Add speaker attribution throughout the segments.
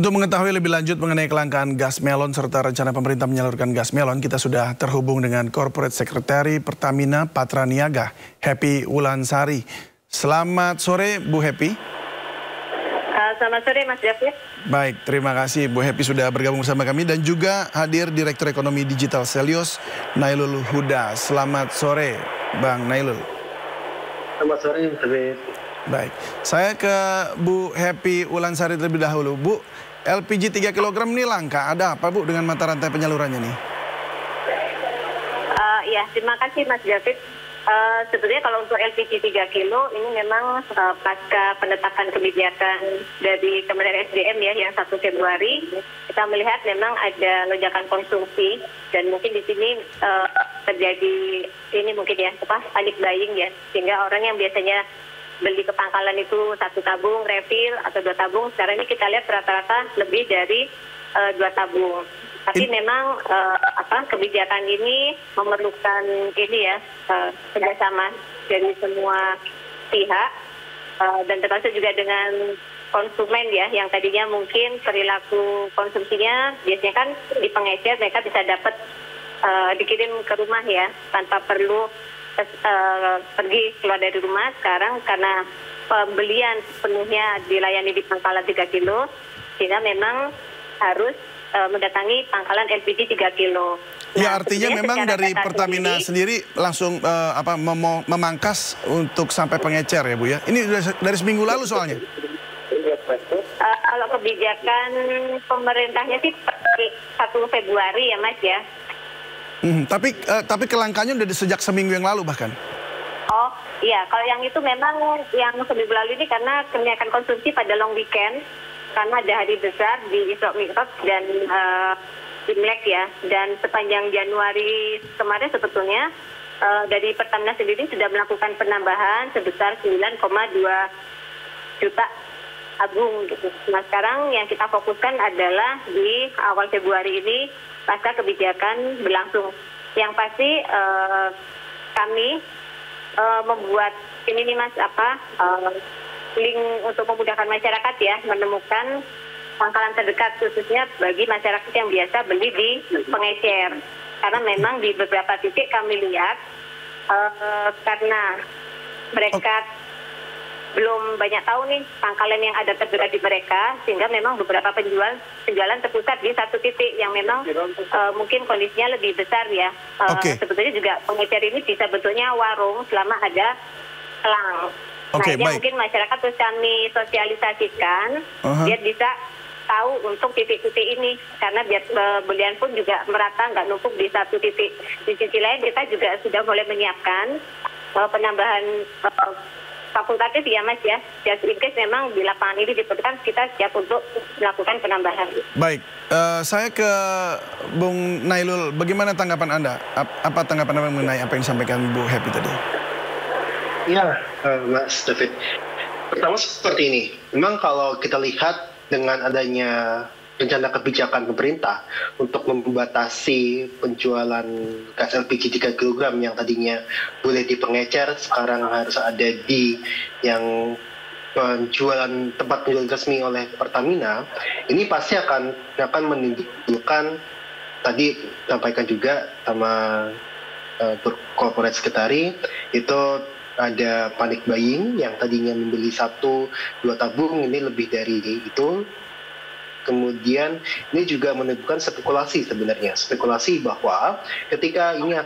Speaker 1: Untuk mengetahui lebih lanjut mengenai kelangkaan gas melon serta rencana pemerintah menyalurkan gas melon, kita sudah terhubung dengan Corporate Secretary Pertamina Patraniaga, Happy Wulansari. Selamat sore, Bu Happy.
Speaker 2: Selamat sore, Mas David.
Speaker 1: Baik, terima kasih Bu Happy sudah bergabung bersama kami dan juga hadir Direktur Ekonomi Digital Selios, Nailul Huda. Selamat sore, Bang Nailul.
Speaker 3: Selamat sore, David.
Speaker 1: Baik, saya ke Bu Happy Wulansari terlebih dahulu. Bu, LPG 3 kg ini langka. Ada apa Bu dengan mata rantai penyalurannya nih?
Speaker 2: Ya, terima kasih Mas David. Sebenarnya kalau untuk LPG 3 kilo ini memang pasca penetapan kebijakan dari Kementerian SDM ya yang 1 Februari kita melihat memang ada lonjakan konsumsi dan mungkin di sini terjadi ini mungkin ya panic buying ya, sehingga orang yang biasanya beli ke pangkalan itu 1 tabung refill atau 2 tabung, sekarang ini kita lihat rata-rata lebih dari 2 tabung. Tapi memang kebijakan ini memerlukan ini ya kerjasama dari semua pihak dan termasuk juga dengan konsumen ya, yang tadinya mungkin perilaku konsumsinya biasanya kan di pengecer mereka bisa dapat dikirim ke rumah ya tanpa perlu pergi keluar dari rumah. Sekarang karena pembelian sepenuhnya dilayani di pangkalan 3 kilo, sehingga memang harus mendatangi pangkalan LPG 3 kilo.
Speaker 1: Ya, artinya memang dari Pertamina sendiri langsung memangkas untuk sampai pengecer ya Bu ya. Ini dari seminggu lalu soalnya.
Speaker 2: Kalau kebijakan pemerintahnya sih 1 Februari ya Mas ya.
Speaker 1: Tapi kelangkaannya udah sejak seminggu yang lalu bahkan.
Speaker 2: Oh iya, kalau yang itu memang yang seminggu lalu ini karena kenaikan konsumsi pada long weekend, karena ada hari besar di Isra Mi'raj dan Imlek ya. Dan sepanjang Januari kemarin sebetulnya dari Pertamina sendiri sudah melakukan penambahan sebesar 9,2 juta tabung gitu. Nah sekarang yang kita fokuskan adalah di awal Februari ini pasca kebijakan berlangsung. Yang pasti kami membuat ini nih Mas link untuk memudahkan masyarakat ya menemukan pangkalan terdekat khususnya bagi masyarakat yang biasa beli di pengecer. Karena memang di beberapa titik kami lihat karena mereka belum banyak tahu nih pangkalan yang ada terdekat di mereka, sehingga memang beberapa penjualan terpusat di satu titik yang memang mungkin kondisinya lebih besar ya. Sebetulnya juga pengecer ini bisa bentuknya warung selama ada selang. Nah, mungkin masyarakat terus kami sosialisasikan biar bisa tahu untuk titik-titik ini, karena biar belian pun juga merata, nggak numpuk di satu titik. Di sisi lain kita juga sudah mulai menyiapkan penambahan fakultatif ya Mas ya. Just in case memang di lapangan ini diperlukan, kita siap untuk melakukan penambahan.
Speaker 1: Baik, saya ke Bung Nailul, bagaimana tanggapan Anda? Apa tanggapan Anda mengenai apa yang disampaikan Bu Happy tadi?
Speaker 3: Ya, Mas David. Pertama seperti ini, memang kalau kita lihat dengan adanya rencana kebijakan pemerintah untuk membatasi penjualan gas LPG 3 kg yang tadinya boleh di pengecer, sekarang harus ada di yang penjualan tempat penjualan resmi oleh Pertamina, ini pasti akan menimbulkan, tadi sampaikan juga sama Corporate Secretary, itu ada panic buying yang tadinya membeli 1-2 tabung, ini lebih dari itu. Kemudian ini juga menimbulkan spekulasi sebenarnya, spekulasi bahwa ketika ini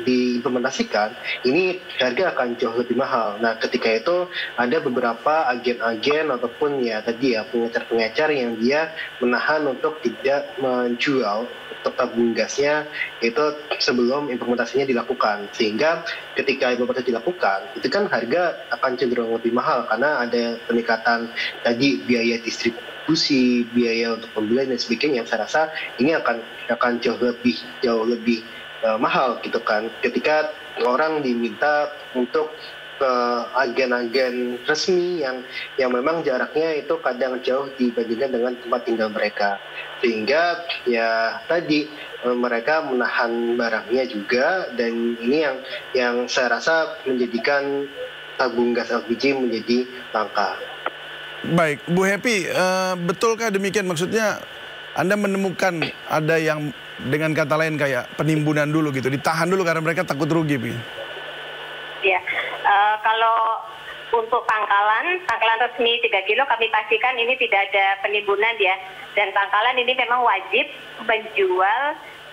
Speaker 3: diimplementasikan, ini harga akan jauh lebih mahal. Nah ketika itu ada beberapa agen-agen ataupun ya tadi ya pengecer-pengecer yang dia menahan untuk tidak menjual untuk tabung gasnya itu sebelum implementasinya dilakukan, sehingga ketika implementasi dilakukan itu kan harga akan cenderung lebih mahal karena ada peningkatan tadi biaya distribusi, biaya untuk pembelian dan sebagainya. Saya rasa ini akan jauh lebih mahal gitu kan ketika orang diminta untuk ke agen-agen resmi yang memang jaraknya itu kadang jauh dibandingkan dengan tempat tinggal mereka, sehingga ya tadi mereka menahan barangnya juga, dan ini yang saya rasa menjadikan tabung gas LPG menjadi langka.
Speaker 1: Baik, Bu Happy, betulkah demikian? Maksudnya Anda menemukan ada yang dengan kata lain kayak penimbunan dulu gitu, ditahan dulu karena mereka takut rugi, Bu?
Speaker 2: Ya, kalau untuk pangkalan resmi 3 kilo kami pastikan ini tidak ada penimbunan ya. Dan pangkalan ini memang wajib menjual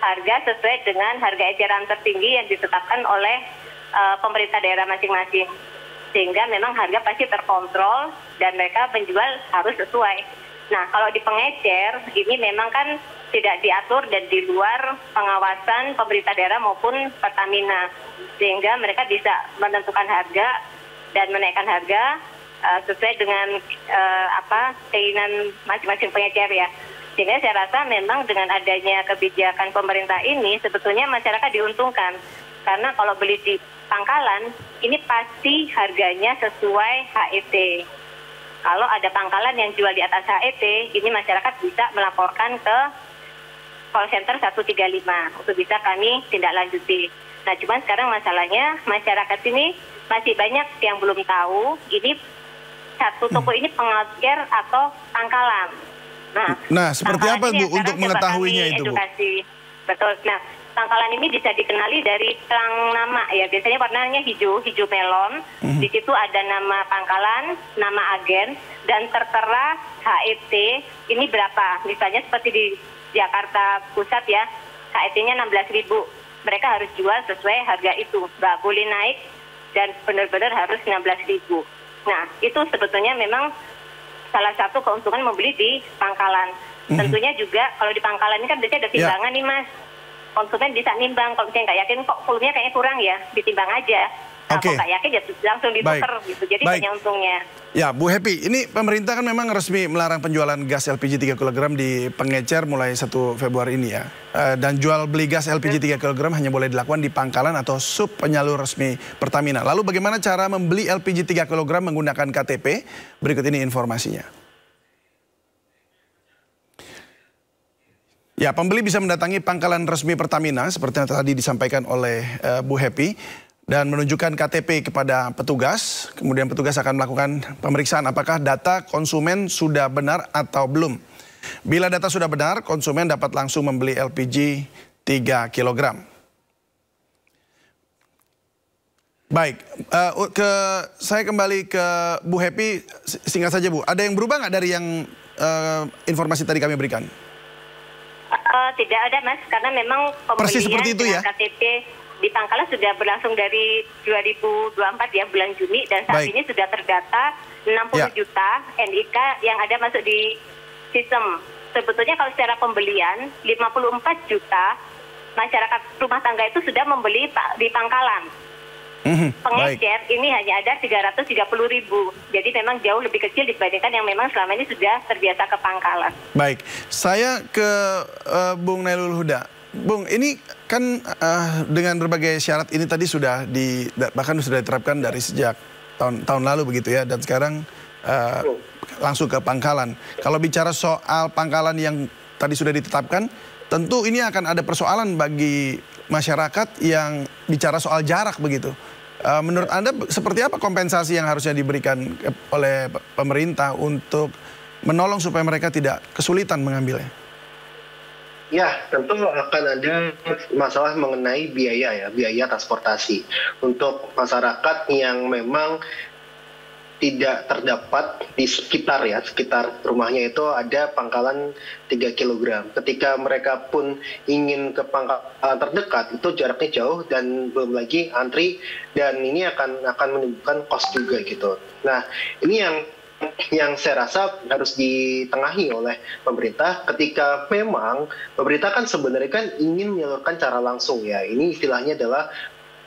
Speaker 2: harga sesuai dengan harga eceran tertinggi yang ditetapkan oleh pemerintah daerah masing-masing. Sehingga memang harga pasti terkontrol dan mereka menjual harus sesuai. Nah, kalau di pengecer ini memang kan tidak diatur dan di luar pengawasan pemerintah daerah maupun Pertamina. Sehingga mereka bisa menentukan harga dan menaikkan harga sesuai dengan keinginan masing-masing pengecer ya. Sehingga saya rasa memang dengan adanya kebijakan pemerintah ini sebetulnya masyarakat diuntungkan. Karena kalau beli di pangkalan ini pasti harganya sesuai HET. Kalau ada pangkalan yang jual di atas HET, ini masyarakat bisa melaporkan ke call center 135 untuk bisa kami tindak lanjuti. Nah, cuman sekarang masalahnya masyarakat ini masih banyak yang belum tahu ini satu toko ini pengecer atau pangkalan.
Speaker 1: Nah, seperti apa Bu untuk mengetahuinya itu, Bu?
Speaker 2: Edukasi. Betul. Nah, pangkalan ini bisa dikenali dari pelang nama ya. Biasanya warnanya hijau melon. Di situ ada nama pangkalan, nama agen, dan tertera HET ini berapa. Misalnya seperti di Jakarta Pusat ya, HET-nya 16.000. Mereka harus jual sesuai harga itu. Nggak boleh naik dan benar-benar harus 16.000. Nah, itu sebetulnya memang salah satu keuntungan membeli di pangkalan. Tentunya juga kalau di pangkalan ini kan biasanya ada timbangan nih Mas. Konsumen bisa nimbang, kalau misalnya nggak yakin kok volumenya kayaknya kurang ya, ditimbang aja. Nah, kalau nggak yakin ya langsung ditukar gitu, jadi banyak untungnya.
Speaker 1: Ya, Bu Happy, ini pemerintah kan memang resmi melarang penjualan gas LPG 3 kg di pengecer mulai 1 Februari ini ya. Dan jual beli gas LPG 3 kg hanya boleh dilakukan di pangkalan atau sub penyalur resmi Pertamina. Lalu bagaimana cara membeli LPG 3 kg menggunakan KTP? Berikut ini informasinya. Ya, pembeli bisa mendatangi pangkalan resmi Pertamina seperti yang tadi disampaikan oleh Bu Happy dan menunjukkan KTP kepada petugas. Kemudian petugas akan melakukan pemeriksaan apakah data konsumen sudah benar atau belum. Bila data sudah benar, konsumen dapat langsung membeli LPG 3 kg. Baik, saya kembali ke Bu Happy, singkat saja Bu. Ada yang berubah nggak dari yang informasi tadi kami berikan?
Speaker 2: Tidak ada Mas, karena memang pembelian dengan KTP di pangkalan sudah berlangsung dari 2024 ya, bulan Juni, dan saat ini sudah terdata 60 juta NIK yang ada masuk di sistem. Sebetulnya kalau secara pembelian 54 juta masyarakat rumah tangga itu sudah membeli di pangkalan. Pengecer ini hanya ada 330.000. Jadi memang jauh lebih kecil dibandingkan yang memang selama ini sudah terbiasa ke pangkalan.
Speaker 1: Baik, saya ke Bung Nailul Huda. Bung, ini kan dengan berbagai syarat ini tadi sudah bahkan sudah diterapkan dari sejak tahun lalu begitu ya, dan sekarang langsung ke pangkalan. Kalau bicara soal pangkalan yang tadi sudah ditetapkan, tentu ini akan ada persoalan bagi masyarakat yang bicara soal jarak begitu. Menurut Anda seperti apa kompensasi yang harusnya diberikan oleh pemerintah untuk menolong supaya mereka tidak kesulitan mengambilnya?
Speaker 3: Ya, tentu akan ada masalah mengenai biaya ya, biaya transportasi untuk masyarakat yang memang tidak terdapat di sekitar rumahnya itu ada pangkalan 3 kg. Ketika mereka pun ingin ke pangkalan terdekat itu jaraknya jauh dan belum lagi antri, dan ini akan menimbulkan kos juga gitu. Nah, ini yang saya rasa harus ditengahi oleh pemerintah ketika memang pemerintah kan sebenarnya kan ingin menyalurkan cara langsung ya. Ini istilahnya adalah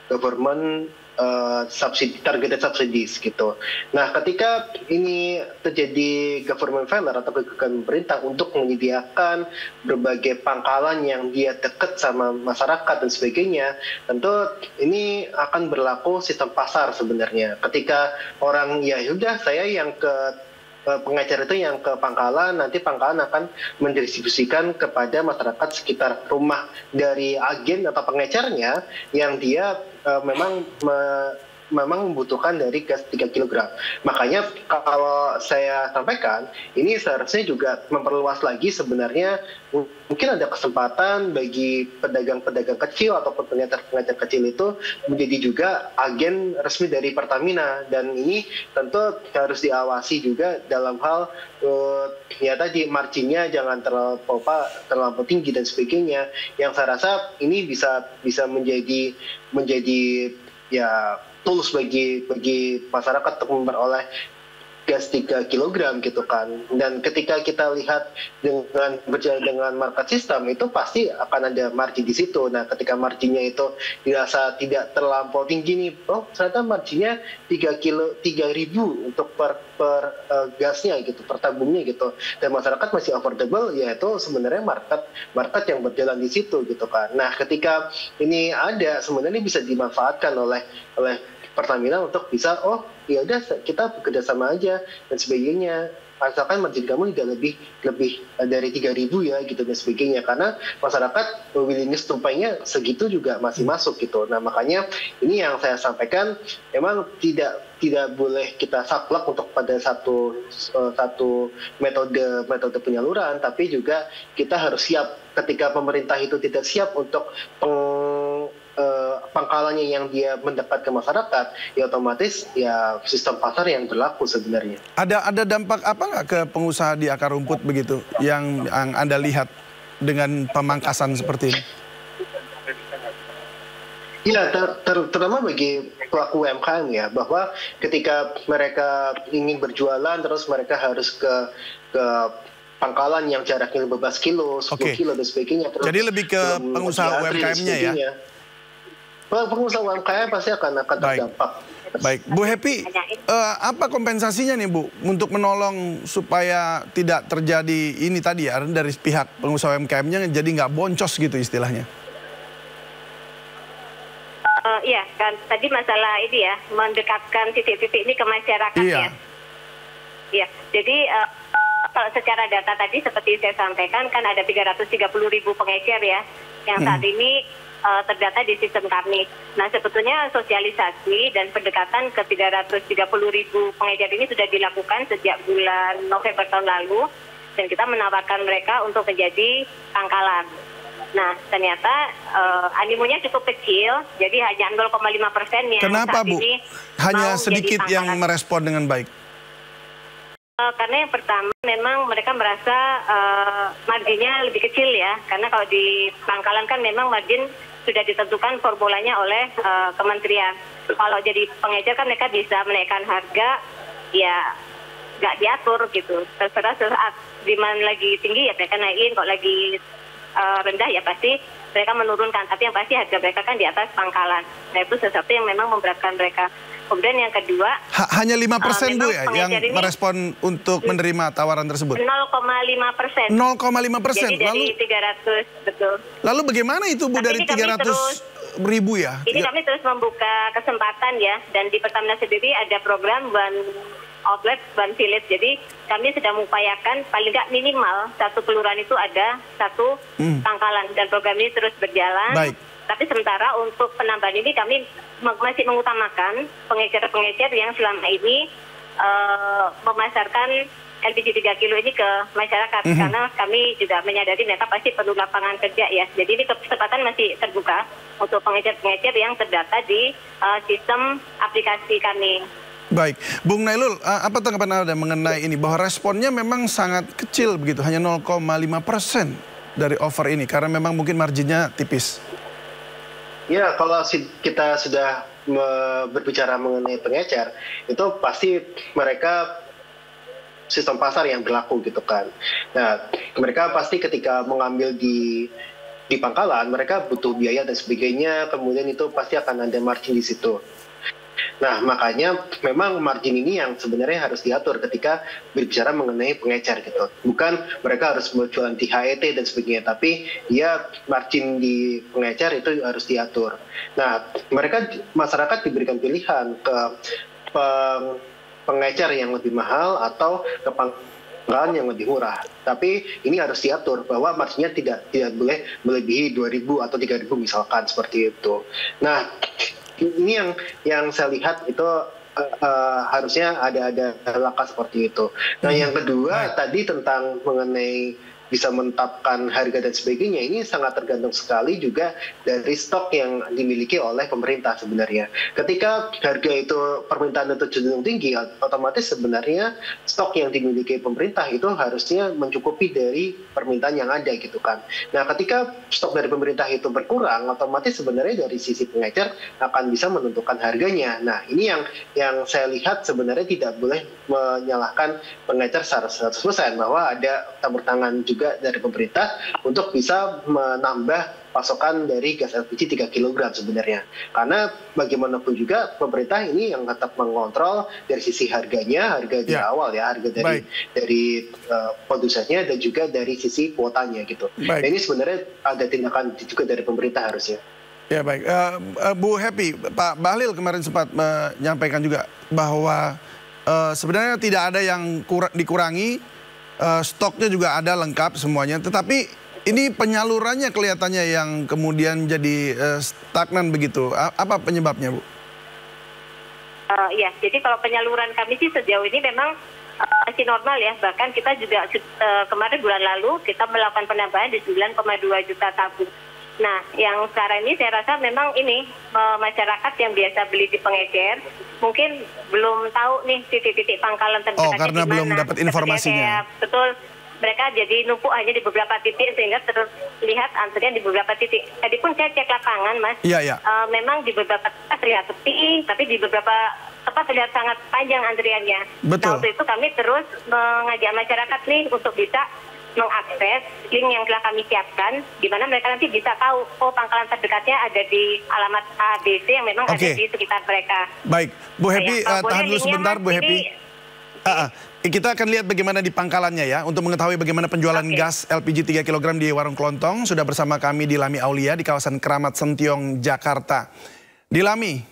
Speaker 3: government targeted subsidies gitu. Nah, ketika ini terjadi government failure atau kegagalan pemerintah untuk menyediakan berbagai pangkalan yang dia dekat sama masyarakat dan sebagainya, tentu ini akan berlaku sistem pasar sebenarnya. Ketika orang ya udah saya yang ke pengecer itu yang ke pangkalan, nanti pangkalan akan mendistribusikan kepada masyarakat sekitar rumah dari agen atau pengecernya yang dia memang memang membutuhkan dari gas 3 kg. Makanya kalau saya sampaikan, ini seharusnya juga memperluas lagi sebenarnya, mungkin ada kesempatan bagi pedagang-pedagang kecil ataupun pengecer-pengecer kecil itu menjadi juga agen resmi dari Pertamina, dan ini tentu harus diawasi juga dalam hal ya tadi marginnya jangan terlalu tinggi dan sebagainya, yang saya rasa ini bisa menjadi ya tools bagi masyarakat untuk memperoleh gas 3 kg gitu kan. Dan ketika kita lihat dengan berjalan dengan market system, itu pasti akan ada margin di situ. Nah, ketika marginnya itu dirasa tidak terlampau tinggi nih, oh ternyata marginnya 3.000 untuk per gasnya gitu, per tabungnya gitu. Dan masyarakat masih affordable, ya itu sebenarnya market yang berjalan di situ gitu kan. Nah, ketika ini ada, sebenarnya bisa dimanfaatkan oleh Pertamina untuk bisa, oh ya udah kita bekerja sama aja dan sebagainya, asalkan margin kamu tidak lebih dari 3.000 ya gitu dan sebagainya, karena masyarakat willingness to pay-nya segitu juga masih masuk gitu. Nah, makanya ini yang saya sampaikan, memang tidak boleh kita saklek untuk pada satu metode penyaluran, tapi juga kita harus siap ketika pemerintah itu tidak siap untuk pangkalannya yang dia mendekat ke masyarakat, ya otomatis ya sistem pasar yang berlaku sebenarnya.
Speaker 1: Ada dampak apa nggak ke pengusaha di akar rumput begitu yang Anda lihat dengan pemangkasan seperti ini?
Speaker 3: Ya, terutama bagi pelaku UMKM ya, bahwa ketika mereka ingin berjualan terus mereka harus ke pangkalan yang jaraknya 15 kilo, 10 kilo dan sebagainya. Terus
Speaker 1: jadi lebih ke pengusaha UMKM-nya ya?
Speaker 3: Pengusaha UMKM pasti akan terdampak.
Speaker 1: Baik, Bu Happy, apa kompensasinya nih Bu untuk menolong supaya tidak terjadi ini tadi ya dari pihak pengusaha UMKM-nya jadi nggak boncos gitu istilahnya?
Speaker 2: Iya, kan tadi masalah ini ya, mendekatkan titik-titik ini ke masyarakat ya. Iya, jadi kalau secara data tadi seperti saya sampaikan kan ada 330.000 pengecer ya, yang saat ini terdata di sistem kami. Nah, sebetulnya sosialisasi dan pendekatan ke 330.000 pengecer ini sudah dilakukan sejak bulan November tahun lalu, dan kita menawarkan mereka untuk menjadi pangkalan. Nah, ternyata animonya cukup kecil, jadi hanya 0,5% yang
Speaker 1: Kenapa,
Speaker 2: saat
Speaker 1: Bu?
Speaker 2: ini
Speaker 1: Hanya
Speaker 2: mau
Speaker 1: sedikit
Speaker 2: jadi
Speaker 1: yang merespon dengan baik.
Speaker 2: Karena yang pertama memang mereka merasa marginnya lebih kecil ya, karena kalau di pangkalan kan memang margin sudah ditentukan formulanya oleh kementerian. Kalau jadi pengecer kan mereka bisa menaikkan harga, ya nggak diatur gitu. Terserah saat demand lagi tinggi ya mereka naikin, kalau lagi rendah ya pasti mereka menurunkan. Tapi yang pasti harga mereka kan di atas pangkalan. Nah, itu sesuatu yang memang memberatkan mereka. Kemudian yang kedua,
Speaker 1: hanya 5% Bu ya yang merespon untuk menerima tawaran tersebut?
Speaker 2: 0,5%.
Speaker 1: 0,5%.
Speaker 2: Jadi dari 300, betul.
Speaker 1: Lalu bagaimana itu Bu dari 300.000 ya?
Speaker 2: Ini kami terus membuka kesempatan ya, dan di Pertamina sendiri ada program one outlet, one village. Jadi kami sedang mengupayakan paling nggak minimal satu kelurahan itu ada satu pangkalan, dan program ini terus berjalan.
Speaker 1: Baik.
Speaker 2: Tapi sementara untuk penambahan ini kami masih mengutamakan pengecer-pengecer yang selama ini memasarkan LPG 3 kilo ini ke masyarakat, karena kami juga menyadari mereka pasti perlu lapangan kerja ya. Jadi ini kesempatan masih terbuka untuk pengecer-pengecer yang terdata di sistem aplikasi kami.
Speaker 1: Baik, Bung Nailul, apa tanggapan Anda mengenai ini bahwa responnya memang sangat kecil begitu, hanya 0,5% dari offer ini karena memang mungkin marginnya tipis?
Speaker 3: Ya, kalau kita sudah berbicara mengenai pengecer, itu pasti mereka sistem pasar yang berlaku gitu kan. Nah, mereka pasti ketika mengambil di pangkalan, mereka butuh biaya dan sebagainya, kemudian itu pasti akan ada margin di situ. Nah, makanya memang margin ini yang sebenarnya harus diatur ketika berbicara mengenai pengecer gitu. Bukan mereka harus berjualan di HET dan sebagainya, tapi ya margin di pengecer itu harus diatur. Nah, masyarakat diberikan pilihan ke pengecer yang lebih mahal atau ke pangkalan yang lebih murah. Tapi ini harus diatur bahwa marginnya tidak boleh melebihi 2.000 atau 3.000 misalkan seperti itu. Nah, Ini yang saya lihat itu harusnya ada langkah seperti itu. Nah, yang kedua tadi tentang mengenai bisa menetapkan harga dan sebagainya, ini sangat tergantung sekali juga dari stok yang dimiliki oleh pemerintah sebenarnya. Ketika harga itu permintaan itu cenderung tinggi, otomatis sebenarnya stok yang dimiliki pemerintah itu harusnya mencukupi dari permintaan yang ada gitu kan. Nah, ketika stok dari pemerintah itu berkurang, otomatis sebenarnya dari sisi pengecer akan bisa menentukan harganya. Nah, ini yang saya lihat sebenarnya tidak boleh menyalahkan pengecer secara 100% bahwa ada campur tangan juga dari pemerintah untuk bisa menambah pasokan dari gas LPG 3 kg sebenarnya. Karena bagaimanapun juga pemerintah ini yang tetap mengontrol dari sisi harganya, harga di awal ya, harga dari produsennya dan juga dari sisi kuotanya gitu. Nah, ini sebenarnya ada tindakan juga dari pemerintah harusnya.
Speaker 1: Ya baik, Bu Happy, Pak Bahlil kemarin sempat menyampaikan juga bahwa sebenarnya tidak ada yang dikurangi, stoknya juga ada lengkap semuanya, tetapi ini penyalurannya kelihatannya yang kemudian jadi stagnan begitu. Apa penyebabnya, Bu?
Speaker 2: Ya, jadi kalau penyaluran kami sih sejauh ini memang masih normal ya. Bahkan kita juga kemarin bulan lalu kita melakukan penambahan di 9,2 juta tabung. Nah, yang sekarang ini saya rasa memang ini masyarakat yang biasa beli di pengecer mungkin belum tahu nih titik-titik pangkalan terdekatnya
Speaker 1: karena belum dapat informasinya.
Speaker 2: Betul, mereka jadi numpuk hanya di beberapa titik sehingga terlihat antrian di beberapa titik. Tadi pun saya cek lapangan, Mas.
Speaker 1: Iya.
Speaker 2: Memang di beberapa tempat terlihat sepi, tapi di beberapa tempat terlihat sangat panjang antriannya.
Speaker 1: Betul.
Speaker 2: Nah, waktu itu kami terus mengajak masyarakat nih untuk bisa mengakses link yang telah kami siapkan, di mana mereka nanti bisa tahu, pangkalan terdekatnya ada di alamat ABC yang memang ada di sekitar mereka.
Speaker 1: Baik, Bu Happy, tahan dulu sebentar, Bu Happy. Kita akan lihat bagaimana di pangkalannya ya, untuk mengetahui bagaimana penjualan gas LPG 3 kg di Warung Kelontong. Sudah bersama kami di Lami Aulia di kawasan Keramat Sentiong, Jakarta. Di Lami,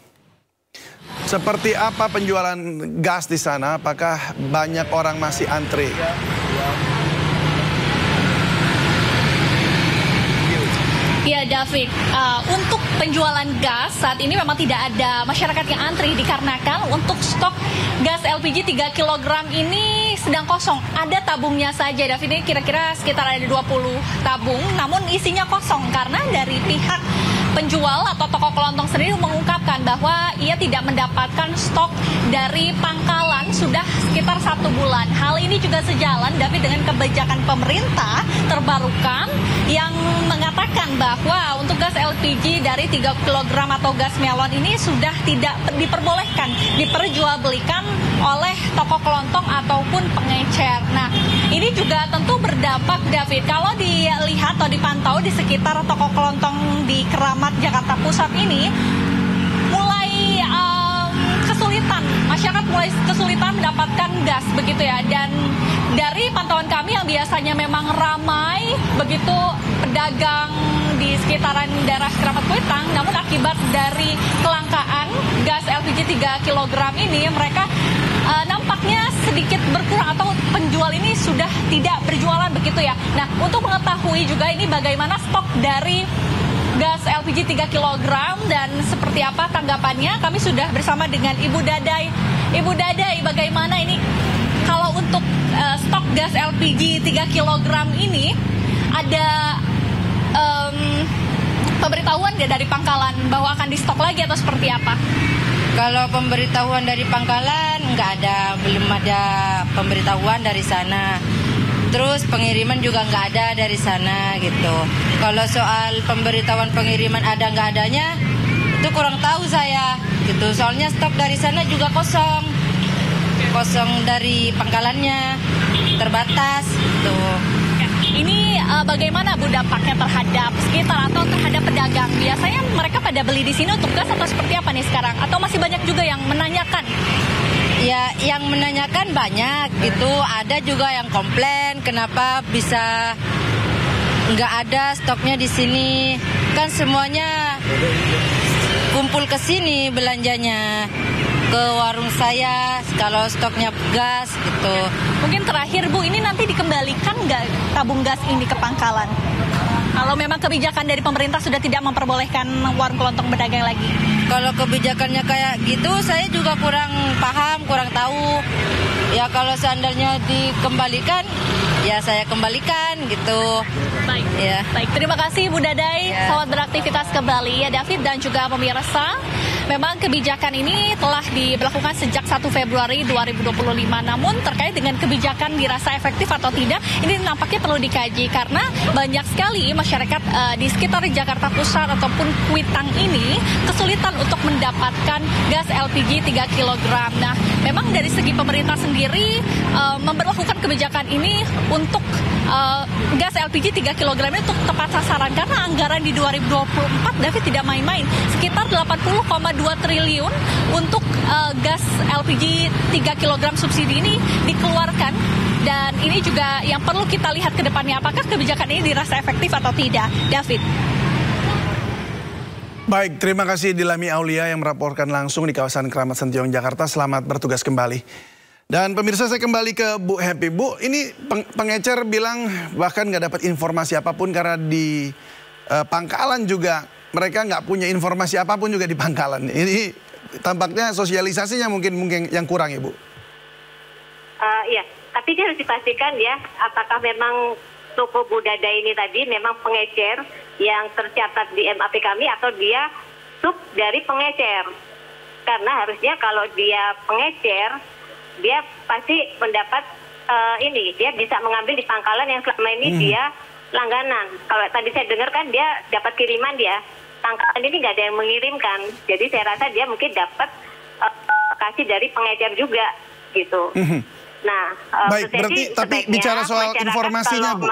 Speaker 1: seperti apa penjualan gas di sana? Apakah banyak orang masih antri?
Speaker 4: Ya David, untuk penjualan gas saat ini memang tidak ada masyarakat yang antri dikarenakan untuk stok gas LPG 3 kg ini sedang kosong. Ada tabungnya saja David, ini kira-kira sekitar ada 20 tabung, namun isinya kosong karena dari pihak penjual atau toko kelontong sendiri mengungkapkan bahwa ia tidak mendapatkan stok dari pangkalan sudah sekitar 1 bulan. Hal ini juga sejalan David dengan kebijakan pemerintah terbarukan yang mengatakan bahwa untuk gas LPG dari 3 kg atau gas melon ini sudah tidak diperbolehkan diperjualbelikan oleh toko kelontong ataupun pengecer. Nah, ini juga tentu berdampak David. Kalau dilihat atau dipantau di sekitar toko kelontong di Keramat Jakarta Pusat ini mulai kesulitan, masyarakat mulai kesulitan mendapatkan gas begitu ya. Dan dari pantauan kami yang biasanya memang ramai begitu pedagang di sekitaran daerah Keramat Kuitang, namun akibat dari kelangkaan gas LPG 3 kg ini mereka nampaknya sedikit berkurang atau penjual ini sudah tidak berjualan begitu ya. Nah, untuk mengetahui juga ini bagaimana stok dari gas LPG 3 kg dan seperti apa tanggapannya, kami sudah bersama dengan Ibu Dadai. Ibu Dadai, bagaimana ini kalau untuk stok gas LPG 3 kg ini ada pemberitahuan nggak dari pangkalan bahwa akan di stok lagi atau seperti apa?
Speaker 5: Kalau pemberitahuan dari pangkalan nggak ada, belum ada pemberitahuan dari sana. Terus pengiriman juga nggak ada dari sana gitu. Kalau soal pemberitahuan pengiriman ada nggak adanya, itu kurang tahu saya gitu. Soalnya stok dari sana juga kosong dari pangkalannya, terbatas gitu.
Speaker 4: Ini bagaimana Bu dampaknya terhadap sekitar atau terhadap pedagang? Biasanya mereka pada beli di sini untuk gas atau seperti apa nih sekarang? Atau masih banyak juga yang menanyakan?
Speaker 5: Ya, yang menanyakan banyak gitu. Ada juga yang komplain kenapa bisa nggak ada stoknya di sini. Kan semuanya kumpul ke sini belanjanya, ke warung saya kalau stoknya gas gitu.
Speaker 4: Mungkin terakhir Bu, ini nanti dikembalikan nggak tabung gas ini ke pangkalan? Kalau memang kebijakan dari pemerintah sudah tidak memperbolehkan warung kelontong berdagang lagi.
Speaker 5: kalau kebijakannya kayak gitu saya juga kurang paham, kurang tahu. Ya kalau seandainya dikembalikan, ya saya kembalikan gitu.
Speaker 4: Baik,
Speaker 5: Ya.
Speaker 4: baik. Terima kasih Bu Dadai.
Speaker 5: Ya.
Speaker 4: Selamat beraktivitas kembali ya David dan juga pemirsa. Memang kebijakan ini telah diberlakukan sejak 1 Februari 2025. Namun terkait dengan kebijakan dirasa efektif atau tidak, ini nampaknya perlu dikaji karena banyak sekali masyarakat di sekitar Jakarta Pusat ataupun Kuitang ini kesulitan untuk mendapatkan gas LPG 3 kg. Nah, memang dari segi pemerintah sendiri memberlakukan kebijakan ini untuk gas LPG 3 kg ini untuk tepat sasaran karena anggaran di 2024 David tidak main-main, sekitar 80,2 triliun untuk gas LPG 3 kg subsidi ini dikeluarkan. Dan ini juga yang perlu kita lihat ke depannya, apakah kebijakan ini dirasa efektif atau tidak, David.
Speaker 1: Baik, terima kasih Dilami Aulia yang melaporkan langsung di kawasan Keramat Sentiong, Jakarta. Selamat bertugas kembali. Dan pemirsa, saya kembali ke Bu Happy. Bu, ini pengecer bilang bahkan nggak dapat informasi apapun karena di pangkalan juga mereka nggak punya informasi apapun juga di pangkalan. Ini tampaknya sosialisasinya mungkin yang kurang ya Bu.
Speaker 2: Iya, tapi dia harus dipastikan ya, apakah memang toko Bu Dadai ini tadi memang pengecer yang tercatat di MAP kami atau dia sub dari pengecer. Karena harusnya kalau dia pengecer, dia pasti mendapat dia bisa mengambil di pangkalan yang selama ini dia langganan. Kalau tadi saya dengar kan dia dapat kiriman dia, pangkalan ini nggak ada yang mengirimkan. Jadi saya rasa dia mungkin dapat kasih dari pengecer juga gitu. Nah,
Speaker 1: baik, berarti tapi bicara soal informasinya Bu.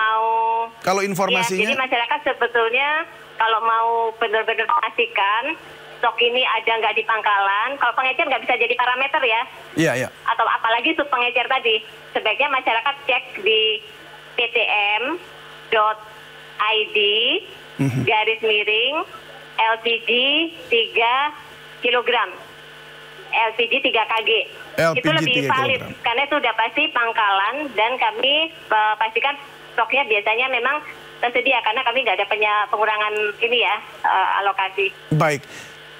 Speaker 1: Kalau informasinya,
Speaker 2: ya, jadi masyarakat sebetulnya kalau mau benar-benar memastikan stok ini ada nggak di pangkalan, kalau pengecer nggak bisa jadi parameter ya.
Speaker 1: Iya, iya.
Speaker 2: Atau apalagi sub pengecer tadi, sebaiknya masyarakat cek di ptm.id /LPG 3 kg. LPG 3 kg. Itu lebih valid karena itu sudah pasti pangkalan dan kami pastikan stoknya biasanya memang tersedia karena kami nggak ada pengurangan ini ya alokasi.
Speaker 1: Baik.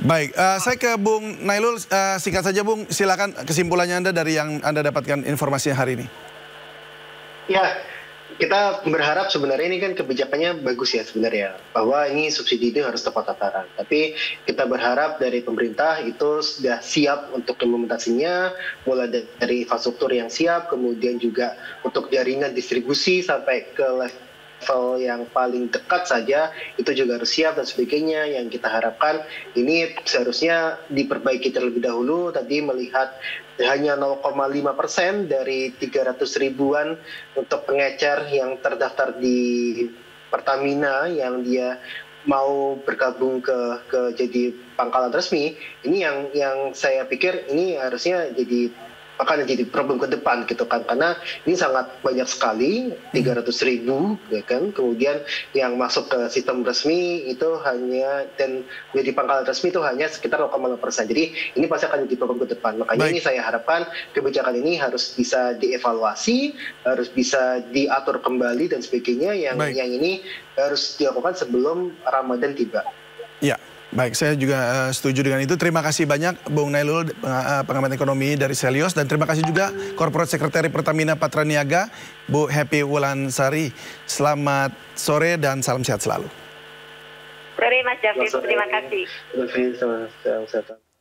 Speaker 1: Baik, saya ke Bung Nailul, singkat saja Bung, silakan kesimpulannya Anda dari yang Anda dapatkan informasinya hari ini.
Speaker 3: Ya, kita berharap sebenarnya ini kan kebijakannya bagus ya sebenarnya, bahwa ini subsidi itu harus tepat sasaran. Tapi kita berharap dari pemerintah itu sudah siap untuk implementasinya, mulai dari infrastruktur yang siap, kemudian juga untuk jaringan distribusi sampai ke level yang paling dekat saja itu juga harus siap dan sebagainya. Yang kita harapkan ini seharusnya diperbaiki terlebih dahulu. Tadi melihat hanya 0,5% dari 300 ribuan untuk pengecer yang terdaftar di Pertamina yang dia mau bergabung ke jadi pangkalan resmi. Ini yang saya pikir ini harusnya akan jadi problem ke depan gitu kan, karena ini sangat banyak sekali 300 ribu ya kan, kemudian yang masuk ke sistem resmi itu hanya dan menjadi pangkalan resmi itu hanya sekitar 0,5%. Jadi ini pasti akan jadi problem ke depan. Makanya ini saya harapkan kebijakan ini harus bisa dievaluasi, harus bisa diatur kembali dan sebagainya, yang ini harus dilakukan sebelum Ramadan tiba.
Speaker 1: Ya. Baik, saya juga setuju dengan itu. Terima kasih banyak Bung Nailul, pengamat ekonomi dari Selios, dan terima kasih juga Corporate Secretary Pertamina Patraniaga, Bu Happy Wulansari. Selamat sore dan salam sehat selalu.
Speaker 2: Sore Mas David, terima kasih.
Speaker 3: Terima kasih.